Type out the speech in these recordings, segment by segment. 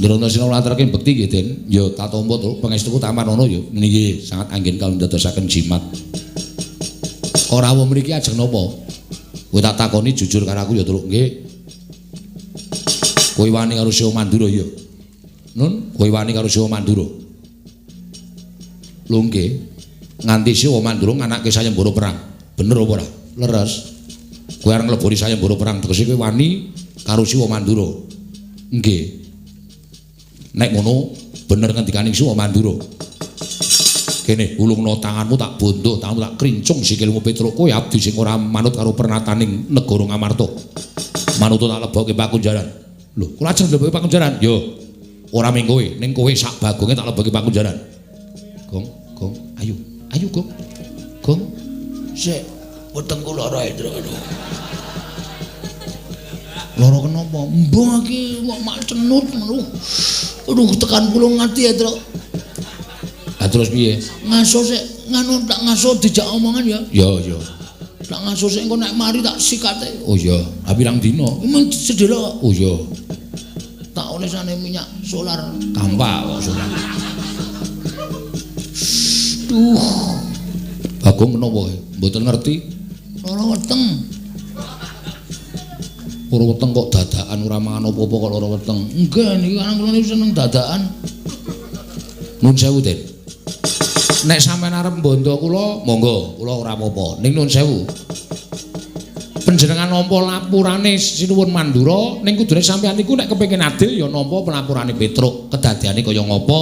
Ndrontasena ngaturaken bekti nggih Den. Ya tatampa to pangestuku tamanono ya niki sangat anggen kawula ndadosaken jimat. Ora wong mriki ajeng napa? Kowe tak takoni jujur karo aku ya Truk nggih. Kowe wani karo Siwa Mandura ya. Nun, kowe wani karo Siwa Mandura. Lho nggih. Nganti Siwa Mandura nganake sayembara perang. Bener apa ora? Leres. Kowe arep ngleboni sayembara perang tegese kowe wani karo Siwa Mandura. Nggih. Nek ngono bener ngendikaning Siwa Mandura. Kene ulungna tanganmu tak bondo, tanganmu tak krincung sikilmu Petruk kowe abdi sing ora manut karo pernataning negara Ngamarta. Manut tak lebokke Pakunjaran. Lho, kula ajeng lebokke Pakunjaran. Yo. Ora mung kowe, ning kowe sak bagonge tak lebokke Pakunjaran. Gong, ayo. Ayo, Gong. Gong. Sik, wetengku lara Indra. Lara kenapa? Mbah iki kok mak cenut ngono. Aduh, tekan kula ngati ya, Tru. Lah terus piye? Ngaso sik, nganu tak ngaso dijak omongan ya. Ya. Tak ngaso sik engko nek mari tak sikate. Oh iya, ha pirang dina? Mung sedhela. Oh iya. Tak olesane minyak solar gampang kok solar. Duh. Bagong menapa mboten ngerti? Lara weteng. Ora weteng kok dadakan ora mangan apa-apa kok lara weteng. Enggak niki anak kula niku seneng dadakan. Nun sewu, Den. Nek sampean arep mbondo kula, monggo, kula ora apa-apa. Ning nuwun sewu. Panjenengan nampa lapurane Sinuwun Mandura, ning kudune sampean niku nek kepengin adil ya nampa pelapurane Petruk. Kedadiane kaya ngapa?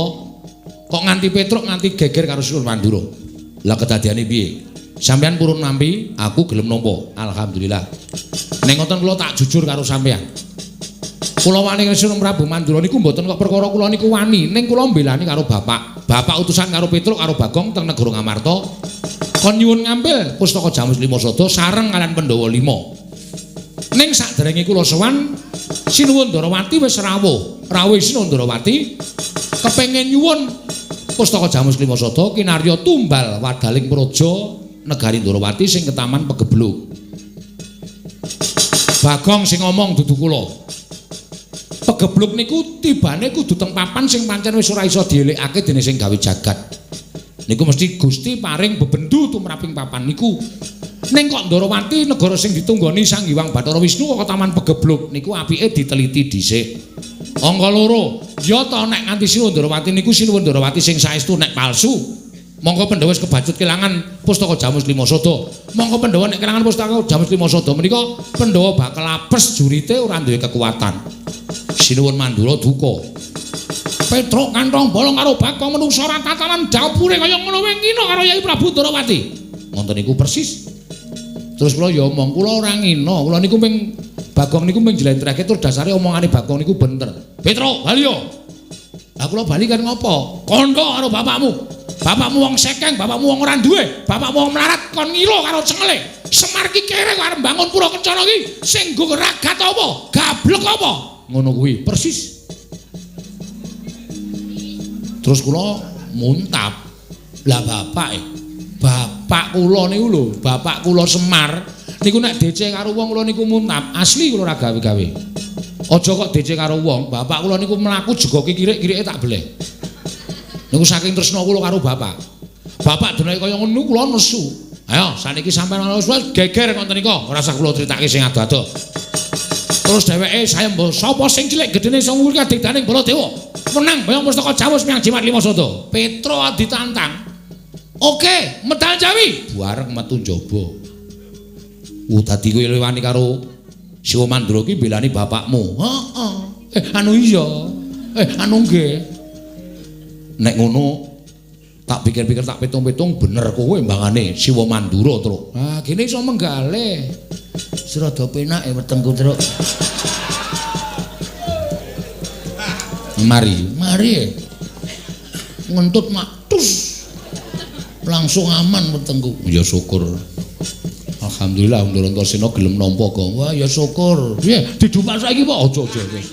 Kok nganti Petruk nganti geger karo Sinuwun Mandura. Lah kedadiane piye? Sampean purun nampi, aku gelem nampa. Alhamdulillah. Ning ngoten kula tak jujur karo sampean. Kula wani Sinuwun Prabu Mandura niku mboten kok perkara kula niku wani, ning kula mbelani karo Bapak. Bapak utusan karo Petruk karo Bagong teng negara Ngamarta. Kon nyuwun ngambil pustaka Jamus Lima Sada sareng kalian Pandhawa 5. Ning saderenge kula sowan Sinuwun Ndarawati wis rawuh. Rawuh Sinuwun Ndarawati kepengin nyuwun pustaka Jamus Lima Sada kinarya tumbal wadaling praja negari Ndarawati sing ketaman Pegebluk. Bagong sing ngomong dudu kula. Pegebluk niku tibane kudu teng papan sing pancen wis ora iso dielekake dening sing gawe jagat. Niku mesti Gusti paring bebendu tumraping papan niku. Ning kok Ndarawati negara sing ditunggoni Sang Hyang Bathara Wisnu kok Taman Pegebluk niku apike diteliti dhisik. Angka 2, ya ta nek nganti Sinuwun Ndarawati niku Sinuwun Ndarawati sing saestu nek palsu. Monggo Pandhawa wis kebacut kelangan pustaka Jamus Lima Sada. Monggo Pandhawa nek kelangan pustaka Jamus Lima Sada menika Pandhawa bakal apes jurite ora duwe kekuatan. Sinuwun Mandura duka. Petruk kantong bolong karo Bagong menungsa ora tatanan dapure kaya ngono wae ngina karo Yai Prabu Ndarawati. Ngoten niku persis. Terus kula ya omong, kula ora ngina, kula niku ping Bagong niku ping jlentrehke tur dasare omongane Bagong niku bener. Petruk, bali yo. Lah kula bali kan ngopo? Kandha karo bapakmu. Bapakmu wong sekeng, bapakmu wong ora duwe, bapakmu wong melarat kon ngilo karo cengele. Semar ki kere arep bangun pura kencana ki sing nggo ragat apa? Gablek apa? Ngono kuwi persis. Terus kula muntap. Lah bapak kula niku lho, bapak kula Semar niku nek DC karo wong kula niku muntap, asli kula ora gawe-gawe. Aja kok DC karo wong, bapak kula niku mlaku jegoke kirik-kirike tak beleh. Niku saking tresna kula karo bapak. Bapak denake kaya ngono niku kula nesu. Ayo saniki sampeyan ana wis geger ngoten nika, ora usah kula critake sing ado-ado. Terus dheweke sayembara sapa sing cilik gedene sing kuwi kadekdaning Baladewa. Menang bayang pustaka Jamus Miang Jimat Lima Sada. Petruk ditantang. Oke, medal Jawi. Bareng metu njaba. Dadi kowe lewani karo Siwa Mandura ki belani bapakmu. Heeh. Anu iya. Anu nggih. Nek ngono tak pikir-pikir tak pitung-pitung bener kowe mbangane Siwa Mandura, Truk. Ah, kene iso menggalih. Serada penake wetengku, Truk. Mari ngentut matus langsung aman wetengku. Ya syukur. Alhamdulillah Ndarantasena gelem nampa kok. Wah ya syukur. Piye didupak saiki kok aja wis.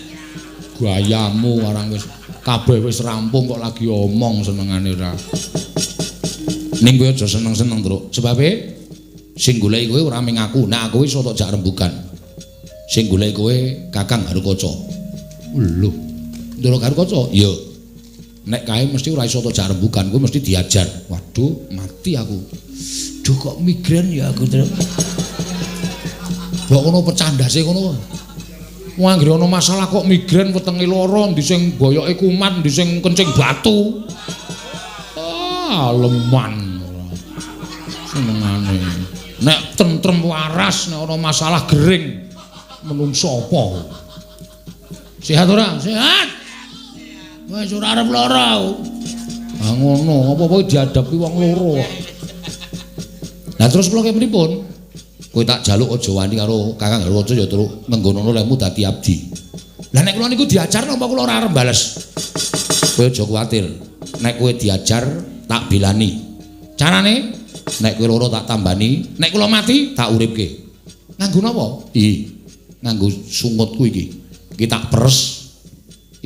Gayamu arang wis kabeh wis rampung kok lagi omong senengane ora. Ning kowe aja seneng-seneng, Truk. Sebabe sing goleki kowe ora mung aku, nek aku wis ora jak rembugan. Sing goleki kowe Kakang Harukaca. Lho. Ndara Garukaca. Iya. Nek kae mesti ora iso tok rembugan, kuwi mesti diajar. Waduh, mati aku. Duh kok migren ya aku terus. Kok ngono pecandase ngono. Wong anggere ana masalah kok migren wetenge lara, ndi sing boyoke kumat, ndi sing kencing batu. Ah, leman. Senengane. Nek tentrem waras, nek ana masalah gering, menungso apa? Sehat ora? Sehat. Wis ora arep lara. Ah ngono, apa-apa dihadapi wong loro. Lah terus kula ke pripun? Kowe tak jaluk aja wani karo Kakang Garukaca ya terus ngenggono lemu dadi abdi. Lah nek kula niku diajar napa kula ora arep bales? Kowe aja kuwatir. Nek kowe diajar tak belani. Carane nek kowe loro tak tambani, nek kula mati tak uripke. Nganggo napa? Nganggo sungutku iki. Iki tak peres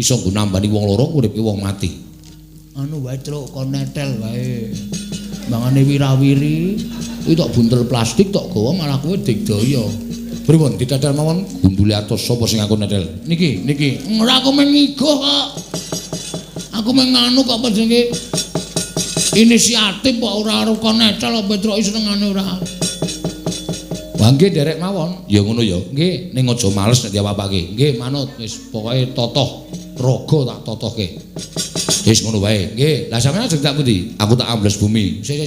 iso nggo nambani wong loro uripke wong mati. Anu wae truk kon netel wae. Mangane wirawiri kuwi tok buntel plastik tok gawa malah kowe digdaya. Pripun ditetel mawon gundule atos sapa sing aku netel? Niki. Ora aku mengigo kok. Aku menganu kok jenenge inisiatif kok ora arep kon netel apa truk senengane ora. Wah nggih derek mawon. Ya ngono ya. Nggih ning aja males nek diapa-apake. Nggih manut wis pokoke totoh raga tak totohke. Wis ngono wae. Nggih, lah sampeyan ajeng tak pundi? Aku tak ambles bumi. Sik.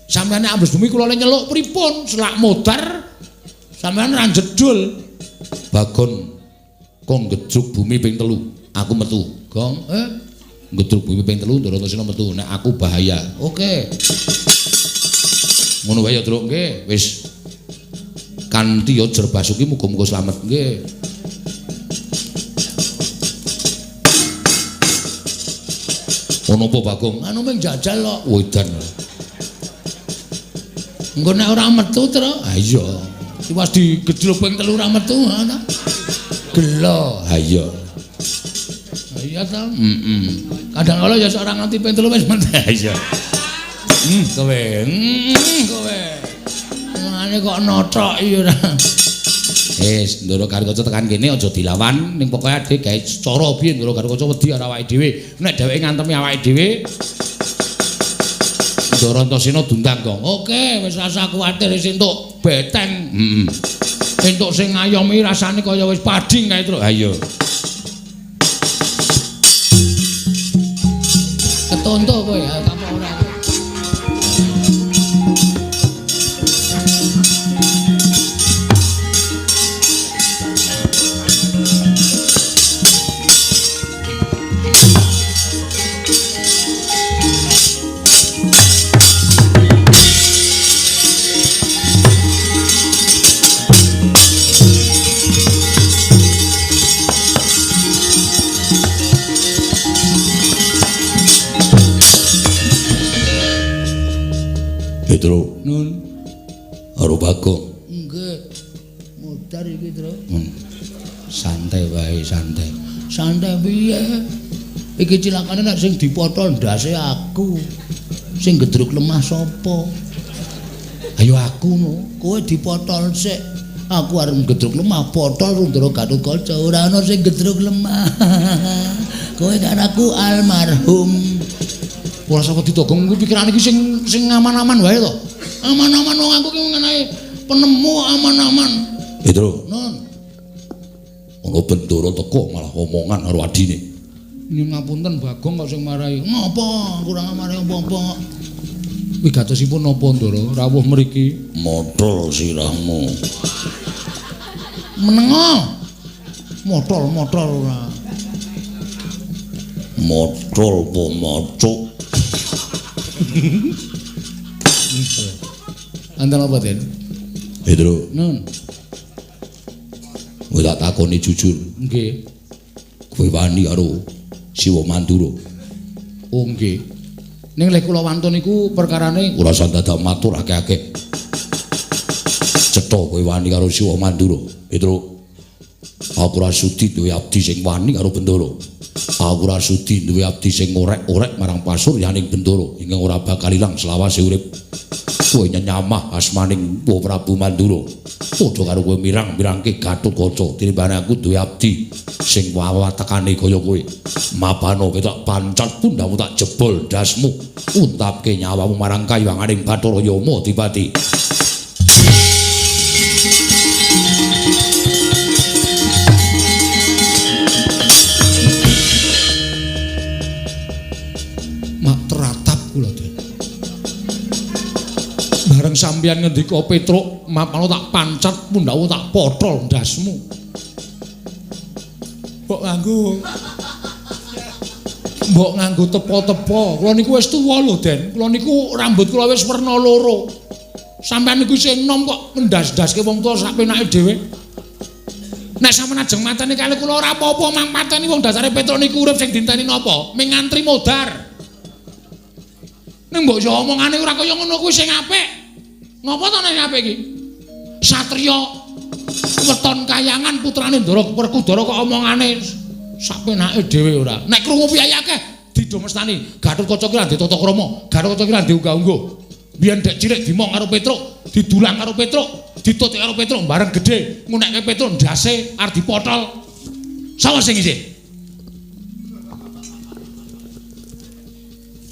Sampeyan ambles bumi kula le nyeluk pripun? Selak modar. Sampeyan ra jedul. Bagon kon gedruk bumi ping 3. Aku metu. Gong, gedruk bumi ping 3 Ndaratosena metu. Nek aku bahaya. Oke. Ngono wae ya, Truk. Nggih, wis. Kanthi ya jer basuki muga-muga slamet. Nggih. Ono apa Bagong? Anu mung jajal kok. Wedan. Engko nek ora metu terus. Ha iya. Pas digedlok ping 3 ora metu ana. Gelo. Ha iya. Ha iya ta? Kadang kala ya ora nganti ping 3 wis metu. Ha iya. Kowe. Kowe. Mane kok notoki ora. Ndara Garukaca tekan kene aja dilawan ning pokoke ade gawe cara piye Ndara Garukaca wedi karo awake dhewe. Nek dheweke ngantemi awake dhewe Ndara Antasena dundang gong. Oke, wis rasa kuwatir wis entuk beteng. Entuk sing ngayomi rasane kaya wis pading kae terus. Ha iya. Ketonto kowe ya apa ora? Tru. Nun. Karo Bagong. Nggih. Modar iki, Tru. Santai wae, santai. Santai piye? Iki cilakane nek sing dipotol ndase aku. Sing gedruk lemah sapa? Ayo aku no. Kowe dipotol sik. Aku arep gedruk lemah potol Ndara Garukaca. Ora ana sing gedruk lemah. Kowe kan aku almarhum. Ora sapa ditogong kuwi pikiran iki sing aman-aman wae to. Aman-aman wong aku ki ngenae penemu aman-aman. Petro. Nun. Ono Bendoro teko malah omongan karo adine. Nyun ngapunten Bagong kok sing marahi. Ngapa? Kurang marahi apa-apa. Wigatosipun napa Ndara rawuh mriki? Modol sirahmu. Menengo. Motol ora. Motol po macuk. Anten apa Den? Pedro. Nun. Kowe tak takoni jujur. Nggih. Kowe wani karo Siwa Mandura. Oh nggih. Ning lek kula wantun niku perkarane ora usah dadak matur akeh-akeh. Cetha kowe wani karo Siwa Mandura. Pedro. Aku ora sudi duwe abdi sing wani karo Bendoro. Aku ora sudi duwe abdi sing ngorek-orek marang pasuryaning Bendoro ingkang ora bakal ilang selawase urip. Kowe nyamah asmaning Prabu Mandura. padha karo kowe mirang-mirangke Gatotkaca tinimbane aku duwe abdi sing wawatekane kaya kowe. Mabana ketok pancat pundhamu tak jebol dasmu, untapke nyawamu marang kayuwanganing Bathara Yama Adipati. Mak teratap kula, Den. Bareng sampeyan ngendika Petruk, mapano tak pancat pundhamu tak pothol ndasmu. Mbok nganggo tepo-tepo. Kula niku wis tuwa lho, Den. Kula niku rambut kula wis werna loro. Sampeyan niku isih enom kok ndas-ndaske wong tuwa sak penake dhewe. Nek sampeyan ajeng mateni kali kula ora apa-apa mang mateni wong dasare Petruk niku urip sing dinteni napa? Ming ngantri modar. Ning mbok yo omongane ora kaya ngono kuwi sing apik. Ngopo to nek apik iki? Satriya weton kayangan putrane Ndara Werkudara kok omongane sak penake dhewe ora. Nek krungu piye akeh didho mestani Gatotkaca ki lan ditata krama, Gatotkaca ki lan diunggah-ungguh. Biyen dek cilik dimong karo Petruk, didulang karo Petruk, ditutik karo Petruk bareng gedhe, ngunekke Petruk ndase arep dipotol. Sapa sing isih?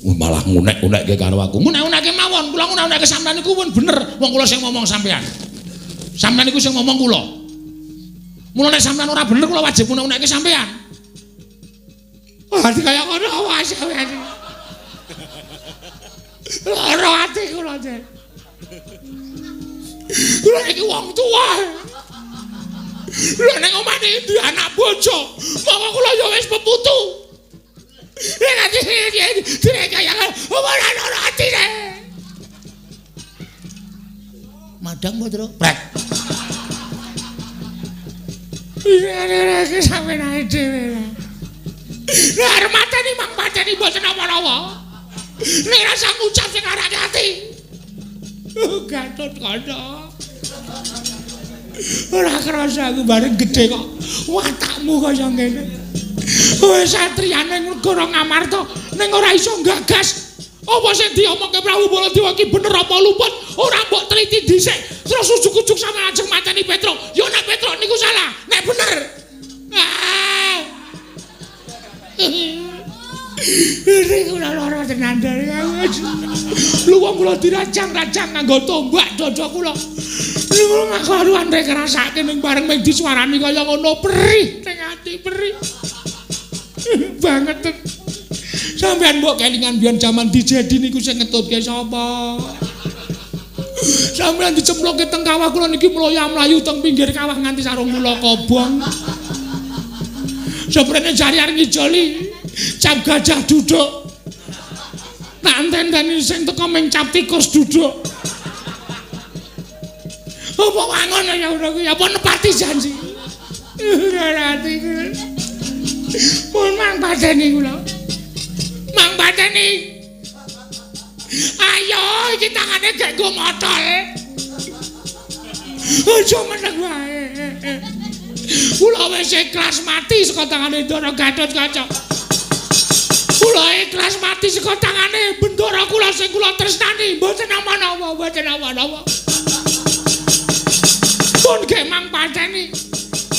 Malah ngunek-unekke karo aku. Ngunek-unekke mawon, kula ngunek-unekke sampean niku pun bener wong kula sing ngomong sampean. Sampean niku sing ngomong kula. Mula nek sampean ora bener kula wajib ngunek-unekke sampean. Ati kaya ngono awas sampean. Ora ati kula, Den. Kula iki wong tuwa. Lha nek omane ndi anak bojo, monggo kula ya wis peputu. Nek ati iki kaya ora ati. Madang Bro. Prek. Iki sampeyan ae dhewe. Lah mateni mang pateni mboten apa-apa. Nek rasa ngucap sing arake ati. Gatotkaca. Ora kerasa aku bareng gedhe kok watakmu kaya ngene. Kowe satriyane negara Ngamarta ning ora iso gagas. Apa sing diomongke Prabu Baladewa iki bener apa luput? Ora mbok teliti dhisik. Terus ujug-ujug sampe ajeng mateni Petruk. Ya nek Petruk niku salah, nek bener. Ini kula lara tenan dari lu wong kula dirajang-rajang nganggo tombak dada kula. Niku karuan rek ngrasake ning bareng mung disuarani kaya ngono perih ning ati perih. Banget. Sampeyan mbok kelingan biyen jaman dijedi niku sing ngetutke sapa? Sampeyan dicemplokke teng kawah kula niki mloya-mlayu teng pinggir kawah nganti sarung kula kobong. Seprene jari arep ngijoli. Cap gajah duduk. Nak enten-enteni sing teko ming cap tikus duduk. Apa wangon ya ora kuwi apa nepati janji. Ora ati. Pun mang pateni kula. Mang pateni. Ayo iki tangane gek go motol. Aja meneng wae. Kula wis ikhlas mati saka tangane Ndara Gatotkaca. Kula ikhlas mati saka tangane bendara kula sing kula tresnani, mboten apa-apa, mboten apa-apa. Pun gek mang pateni,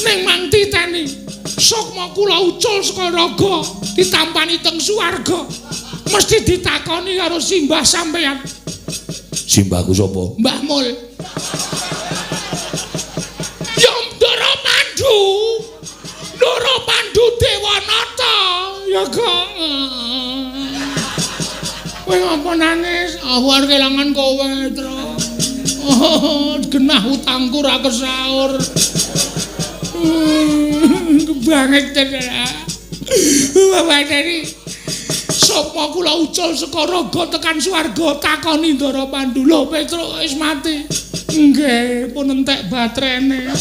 ning mang titeni. Sukma kula ucul saka raga, ditampani teng swarga. Mesti ditakoni karo simbah sampeyan. Simbahku sapa? Mbah Mul. Ya Ndara Pandhu. Ndara Pandhu Dewanata. Ya kok. Kowe ngapa nangis? Aku arep kelangan kowe, Tru. Oh, genah utangku ra kesaur. Banget tenan. Bapak tadi sapa kula ucul saka raga tekan swarga takoni Ndara Pandhu. Lho, Petruk wis mati. Nggih, pun entek batrene.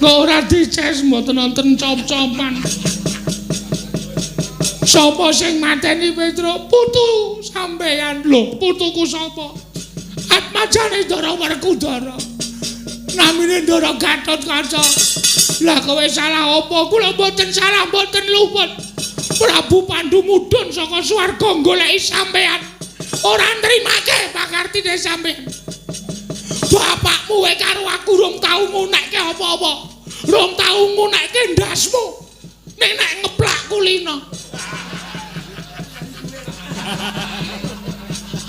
Kok ora dices mboten wonten cop-copan. Sapa sing mateni Petruk? Putu sampeyan. Lho, putuku sapa? Atmajane Ndara Werkudara. Namine Ndara Gatotkaca. Lah kowe salah apa? Kula mboten salah, mboten luput. Prabu Pandhu mudhun saka swarga goleki sampeyan. Ora nrimake pakartine sampeyan. bapakmu wae karo aku rong tau ngunekke apa-apa. Rong tau ngunekke ndasmu. Nek ngeplak kulino.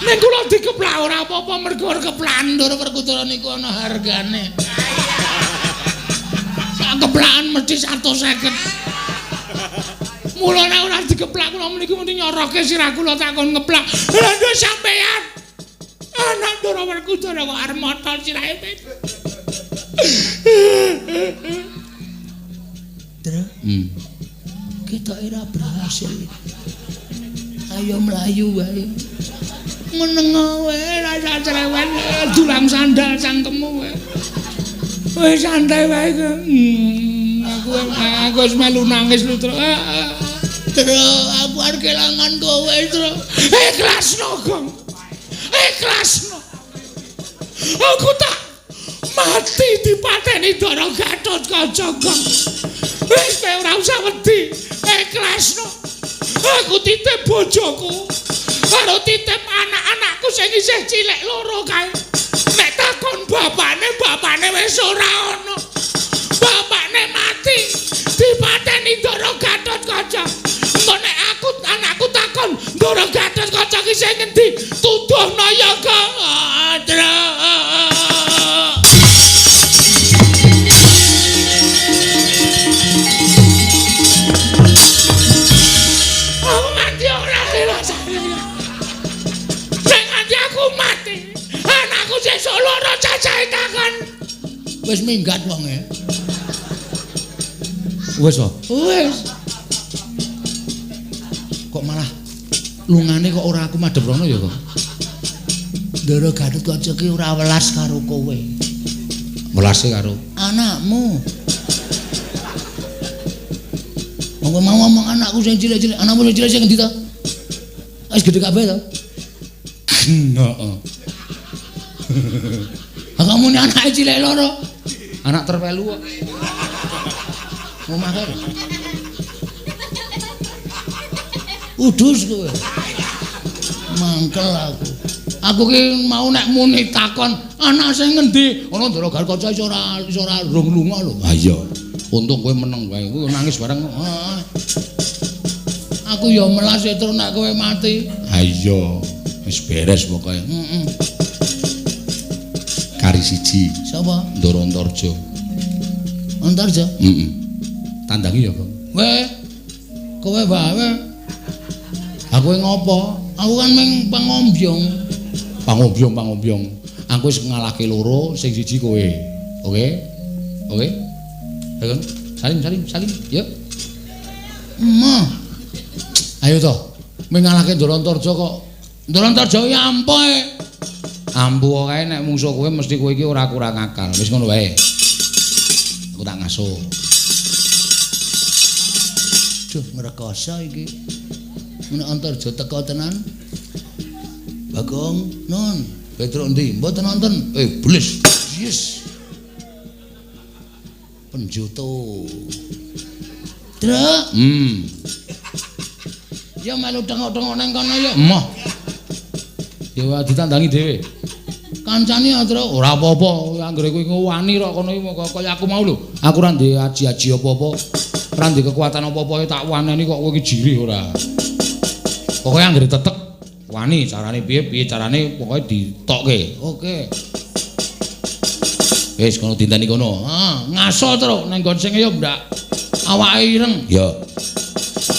Nek kula dikeplak ora apa-apa mergo keplandur perkutara niku ana hargane. Sak keplakan mesti 150. Mulane ora dikeplak kula meniku mesti nyoroke sirah kula takon ngeplak. Lha nduk sampean. Anak Ndara Werkudara kok arep motol sirahe. Dra. Kita ora berhasil. Ayo mlayu wae. Meneng wae rasa cerewet dulang sandal cangkemmu wae. Wis santai wae. Aku wis melu nangis lho, Tru. Tru, aku arep kelangan kowe, Tru. Ikhlasno, Gong. Ikhlasno. Aku tak mati dipateni Ndara Gatotkaca, Gong. Wis kowe ora usah wedi. Ikhlasno. Aku titip bojoku. Karo titip anak-anakku sing isih cilik loro kae. Nek takon bapakne wis ora ana. Bapakne mati dipateni Ndara Gatotkaca. Engko nek anakku takon Ndara Gatotkaca ki sing ngendi? Tuduhno ya, Kang. Aku mati ora dirasani. Nek nganti aku mati, anakku sesuk loro cacahe takon. Wis minggat wong e. Wis wae. Wis. Kok malah lungane kok ora aku madhep rono ya kok. Ndara Gatotkaca ki ora welas karo kowe. Welase karo anakmu. Wong mau ngomong anakku sing cilik-cilik, anakmu sing cilik sing ngendi to? Wis gedhe kabeh to? Heeh. Kamu ni anake cilik loro. Anak terpelu kok. Omah kae. Udus kowe. Mangkel aku. Aku ki mau nek muni takon anak sing ngendi? Ana Ndara Gatotkaca iso ora rung lunga lho. Ha iya. Untung kowe meneng wae. Kowe nangis bareng. Aku ya melas terus nek kowe mati. Ha iya. Wis beres pokoke. Heeh. Kari siji. Sapa? Ndara Antarja. Antarja? Heeh. Tandangi ya, Kang. Weh. Kowe wae. Aku ngopo? Aku kan meng pangombyong. Pangombyong. Aku wis ngalahke loro, sing siji kowe. Oke? Oke? Ayo, salim. Yuk. Mah. Ayo to. Meng ngalahke Ndara Antarja kok. Ndara Antarja ya ampoe. Ampu kae nek mungsuh kowe mesti kowe iki ora kurang akal. Wis ngono wae. Aku tak ngaso. Duh, ngrekoso iki. Nek Antarja teko tenan. Bagong, non, Petruk endi? Mboten nonton. Bles. Yes. Penjuto. Truk. Ya melu tengok-tengok nang kono ya. Emoh. Ya ditandangi dhewe. Kancane ya, Truk. Ora apa-apa, anggere kowe wani kok kono iki kaya aku mau lho. Aku ora ndek aji-aji apa-apa. Ora ndek kekuatan apa-apa tak waneni kok kowe iki jirih ora. Pokoke anggere tetek wani carane piye carane pokoke ditokke. Oke. Wis kono dinteni kono. Ngaso terus nang nggon sing ya ndak awake ireng. Ya.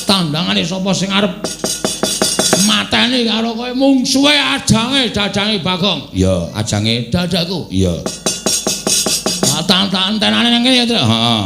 Tandangane sapa sing arep mateni karo kowe mungsuhe dajange Bagong. Ya, ajange dadaku. Iya. Tantenane nang kene ya, Tru. Heeh.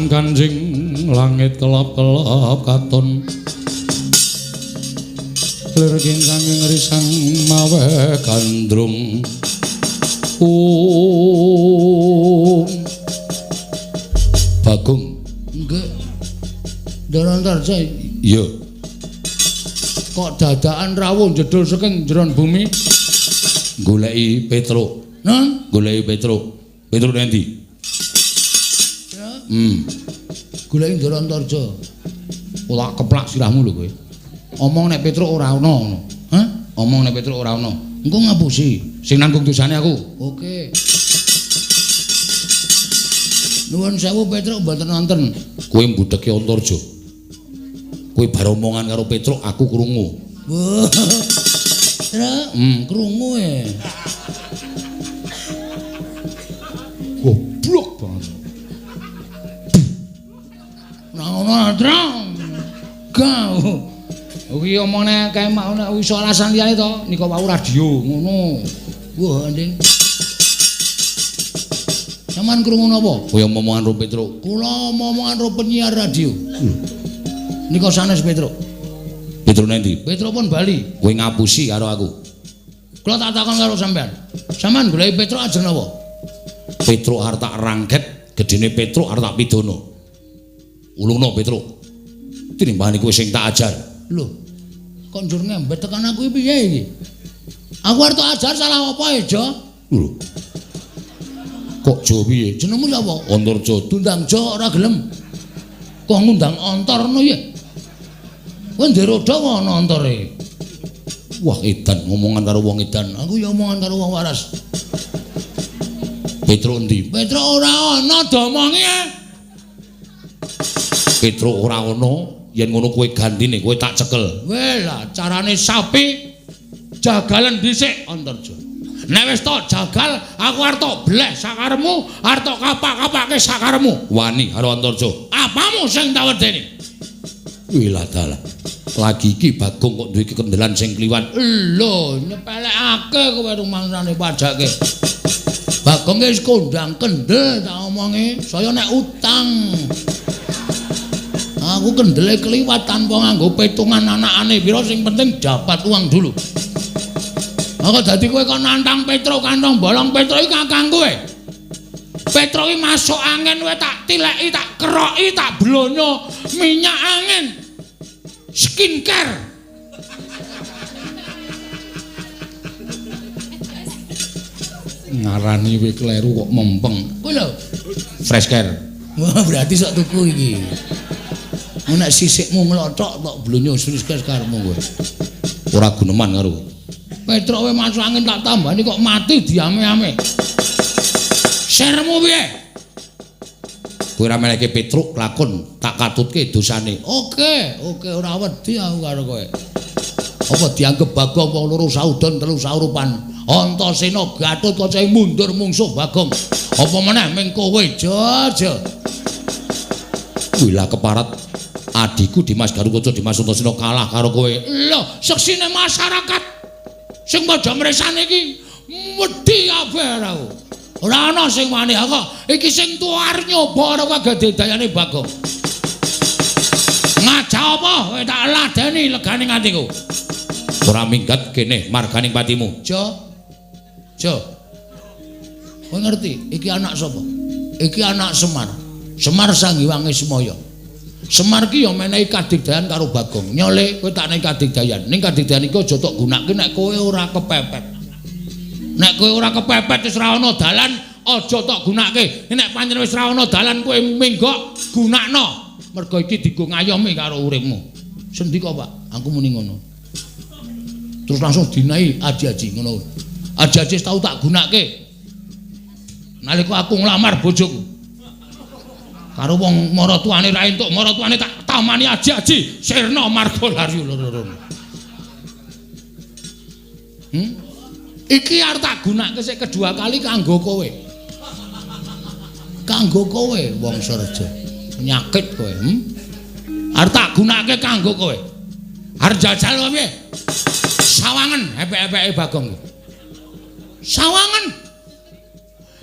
Kewan kanjing langit kelap-kelap katon lir kincang ngrisang mawe gandrung Bagong nggih Darantarja iya kok dadakan rawuh jedul saking jeron bumi goleki Petruk goleki Petruk endi ya goleki Darantarja ora keplak sirahmu lho kowe omong nek Petruk ora ana ngono omong nek Petruk ora ana engko ngapusi sing nanggung dosane aku oke nuwun sewu Petruk mboten wonten kowe mbudheke Antarja kowe bar omongan karo Petruk aku krungu krungu goblok banget nang ngono Trang gau iki omongne kae mak ana iso alasan liyane to nika wau radio ngono wah nding sampean krungu napa kowe omongan karo Petruk kula omongan karo penyiar radio nika sanes Petruk endi Petruk pun Bali kowe ngapusi karo aku kula tak takon karo sampean goleki Petruk ajeng napa Petruk arep tak rangket gedene Petruk arep tak pidana ulungno Petruk tinimbang kowe sing tak ajar lho kok njur ngembet tekan aku iki piye iki aku arep tak ajar salah apa Jo lho kok Jo piye jenengmu sapa Antarja tundang Jo ora gelem kok ngundang Antarno ya kowe nderodo ana Antare wah edan ngomongan karo wong edan aku ya omongan karo wong waras Petruk endi Petruk ora ana domongi Petruk ora ana yen ngono kowe gandine kowe tak cekel weh lah carane sapi jagalan dhisik Antarja nek wis tok jagal aku arep tok bleh sakaremu arep tok kapak-kapake sakaremu wani karo Antarja apamu sing tak wedeni wilah dalah lagi iki Bagong kok duwe kekendelan sing kliwat lho nyepelekake kowe rumangsane pajake Bagong wis kondang kendel tak omongi saya nek utang aku kendele kliwat tanpa nganggo petungan anakane pira sing penting dapat uang dulu aku dadi kowe kok nantang Petruk kantong bolong Petruk iki kakang kowe Petruk iki masuk angin kowe tak tileki tak keroki tak blonyo minyak angin skincare ngarani kowe kleru kok mempeng kowe lho fresh care wah berarti sok tuku iki nek sisikmu nglothok tok blonyo fresh care karemu kowe ora guneman karo Petruk kowe masuk angin tak tambani kok mati diame-ame seremu piye kowe ora meleke Petruk lakon tak katutke dosane oke ora wedi aku karo kowe apa dianggep Bagong wong loro saudon telu saurupan Antasena Gatut kacahe mundur mungsuh Bagong apa meneh ming kowe jojo wilah keparat adikku Dimas Garukaca Dimas Antasena kalah karo kowe lho seksine masyarakat sing padha mresane iki wedi kabeh aku ora ana sing wani kok iki sing tuwar nyoba karo kagedayane Bagong ngajak apa kowe tak ladeni legane ngatiku ora minggat kene marganing patimu Jo kowe ngerti iki anak sapa iki anak Semar Sanghyang Semaya Semar ki ya menehi kadigdayan karo Bagong nyole kowe tak nehi kadigdayan ning kadigdayan iki aja tok gunakake nek kowe ora kepepet nek kowe ora kepepet wis ora ana dalan aja tok gunakake nek pancen wis ora ana dalan kowe menggok gunakno mergo iki digo ngayomi karo uripmu sendika Pak aku muni ngono terus langsung dinahi aji-aji ngono aji-aji tau tak gunakake nalika aku nglamar bojoku karo wong maratuane ra entuk maratuane tak tamani aji-aji sirna marga laryu loro iki arep tak gunakake sik kedua kali kanggo kowe wong Sarja penyakit kowe arep tak gunakake kanggo kowe arep jajal kowe piye sawangen epek-epeke Bagong sawangen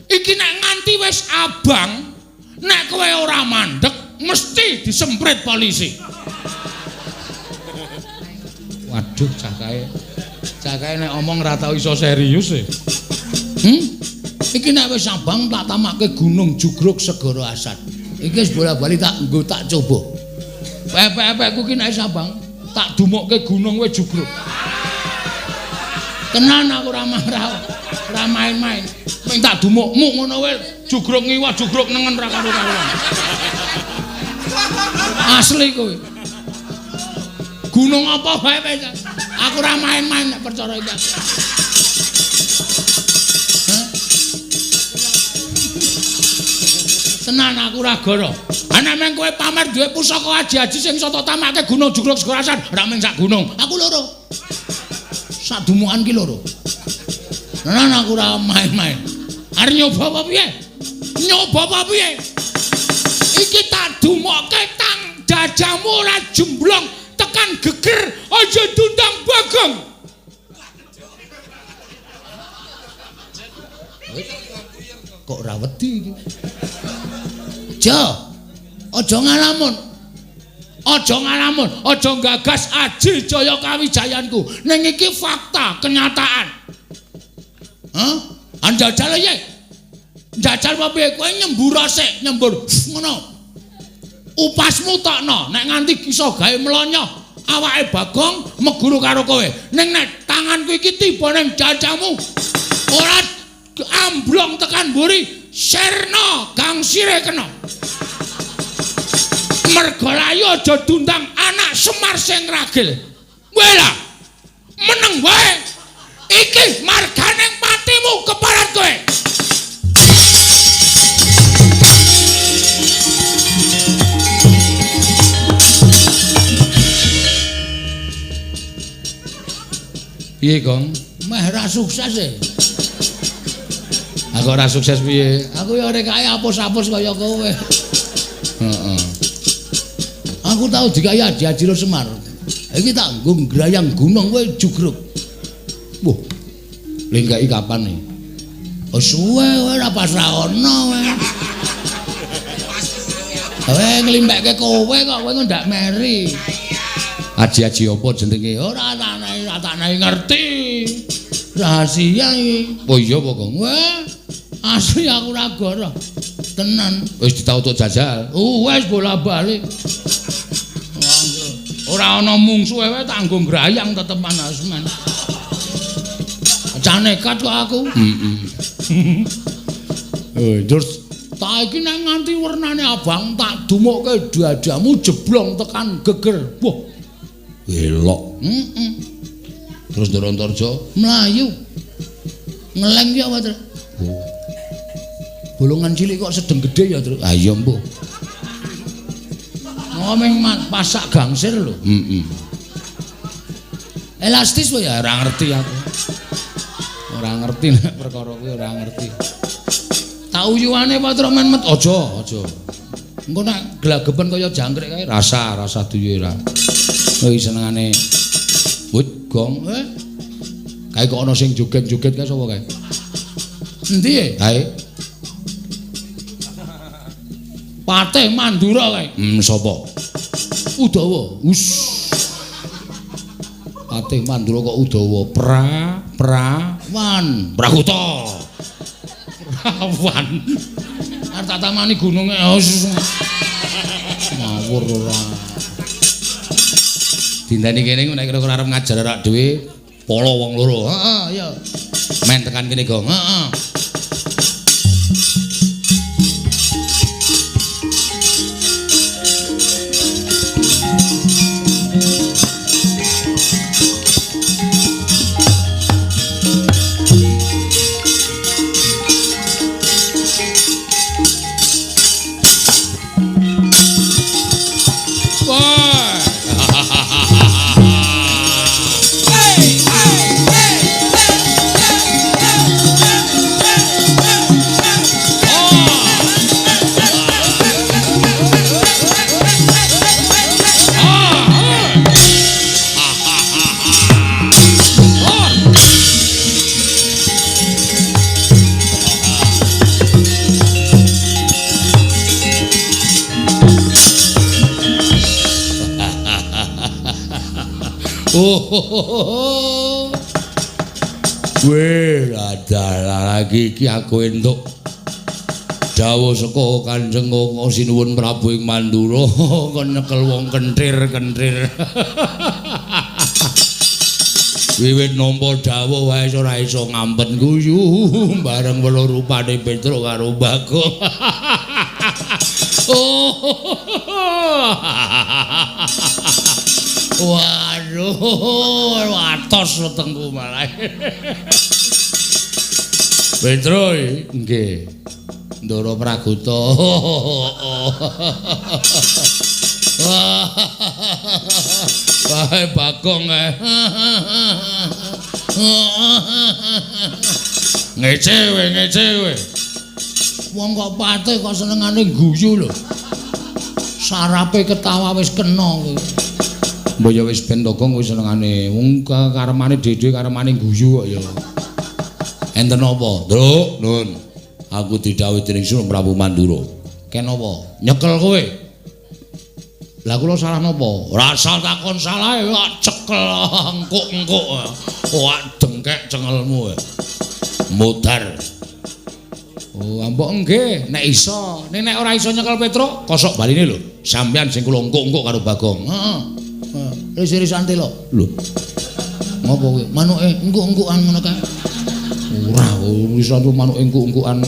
iki nek nganti wis abang nek kowe ora mandek mesti disemprit polisi. Waduh, cakae nek omong ra tau iso serius e. Iki nek wis Sabang tak tamake Gunung Jugruk Segara Asad. Iki wis bola-bali tak nggo tak coba. Pepek-pepekku ki nek Sabang tak dumukke gunung wis Jugruk. Tenan aku ora main-main. Ming tak dumukmu ngono wae Jugruk ngiwah Jugruk nengen ra karo-karoan. Asli kowe. Gunung apa wae wis. Aku ora main-main nek perkara iki. Tenan aku ora goro. Ana meng kowe pamer duwe pusaka aji-aji sing iso tamake Gunung Jugruk Segara Asad, ora mung sak gunung. Aku loro. Sak dumukan ki loro. Tenan aku ora main-main. Arep nyoba apa piye? Nyoba apa piye? Iki tak dumukke tang jajamu ora jemblong tekan geger aja tundang Bagong. Kok ora wedi iki? Aja ngalamun. Aja gagas aji jaya kawijayanku. Ning iki fakta, kenyataan. Anjajal ye. Njajal apa piye kowe nyembur sik, nyembur ngono. Upasmu tokno, nek nganti iso gawe mlonyo awake Bagong meguru karo kowe. Ning nek tanganku iki tiba ning jajamu ora amblong tekan mburi, sirna gangsire kena. Merga layu aja dundang anak Semar sing ragil. Wela meneng wae. Iki marganing patimu keparat kowe. Piye, Gong? Meh ra sukses e. Aku ora sukses piye? Aku ya arek kae apus-apus kaya kowe. Heeh. Aku tau digawe aji-aji Semar. Iki tak nggo ngrayang gunung kowe Jugruk. Wah. Lenggaki kapan nih? Oh suwe kowe ora pas ra ono kowe. Kowe nglimpekke kowe kok kowe ndak meri. Aji-aji apa jenenge? Ora tak ngerti. Rahasia iki. Oh iya apa, Gong? Wah, asli aku ora goroh. Tenan. Wis ditautuk jajal. Wis bola-balik. Ora ana mungsuhe wae tak nggo ngrayang tetepan asman. Cah nekat kok aku. Terus tak iki nek nganti wernane abang tak dumukke dadamu jeblong tekan geger. Wah, elok. Terus Ndorong-Torjo mlayu. Ngeleng ki apa, Tru? Bolongan cilik kok sedeng gede ya, Tru? Ah iya, Mbok. Ngomong pasak gangsir lho. Elastis wae ya ora ngerti aku. Ora ngerti nek perkara kuwi ora ngerti. Tak uyuane apa Tru men met Aja. engko nek glageben kaya jangkrik kae Rasa duwe ora. Kuwi senengane wit Gong. Kae kok ana sing joget-joget kae sapa kae? Endi e? Hae. Patih Mandura kae. Sapa? Udawa. Patih Mandura kok Udawa? Wan. Prakuta. Wan. Arep tak tamani gununge. Ngawur ora. Dindani kene nek kira-kira arep ngajar arak dhewe polo wong loro. Heeh, ya. Men tekan kene, Gong. Heeh. Oh. Weh, adalah lagi iki aku entuk dawuh saka Kanjeng Koko sinuwun Prabu ing Mandura kon nyekel wong kentir-kentir. Wiwit nampa dawuh wae ora iso ngampen guyu bareng weluh rupane Petruk karo Bagong. Oh. Waduh, watos wetengku malah. Petruk nggih. Ndara Praguta. Wae Bagong ngecewe. Wong kok pate kok senengane guyu lho. Sarape ketawa wis kena kowe. Mbok ya wis ben Bagong wis senengane. Wong karemane dhewe karemane guyu kok ya. Enten apa? Nduk, Nun. Aku didhawuhi dening Sunan Prabu Mandura. Kenapa? Nyekel kowe. Lah kula salah napa? Ora asal takon salah cekel engkuk-engkuk. Wak dengkek cengelmu. Modar. Oh, mbok nggih, nek iso. Nek ora iso nyekel Petruk, kosok baline lho. Sampeyan sing kula engkuk-engkuk karo Bagong. Heeh. Ris-risan telo. Lho. Ngopo kowe? Manuke engkuk-engkukan ngono kae. Ora, wis ana manuke engkuk-engkukan.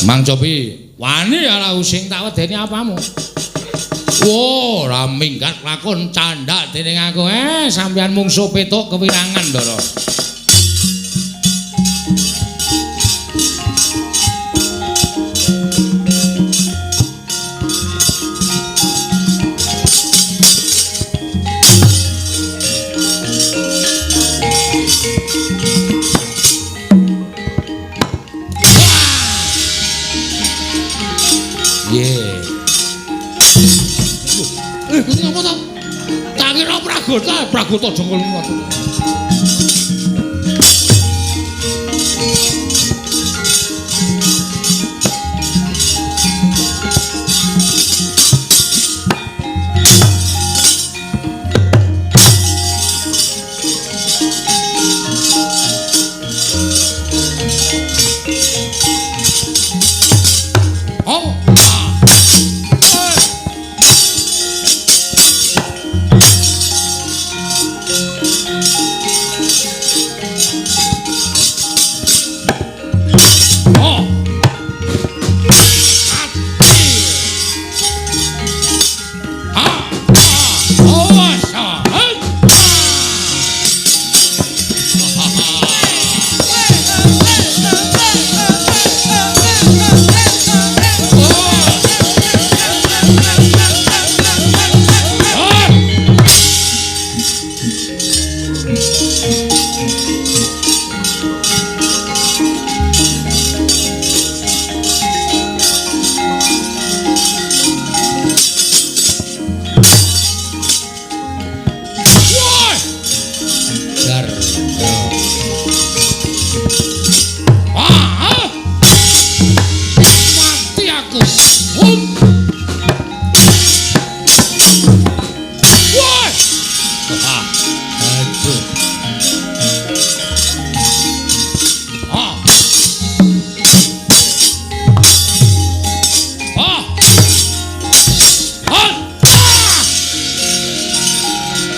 Mang Copi, wani ora sing tak wedeni apamu? Wo, ora minggat lakon candhak dening aku. Sampeyan mungsuh Petruk kewirangan, Ndara. Praguta jengkol ngono.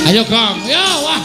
Ayo Kang, ya wah.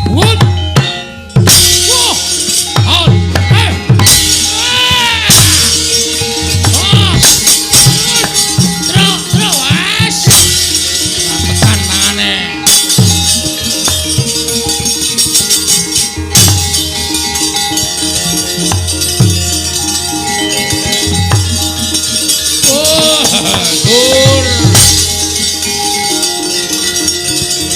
What?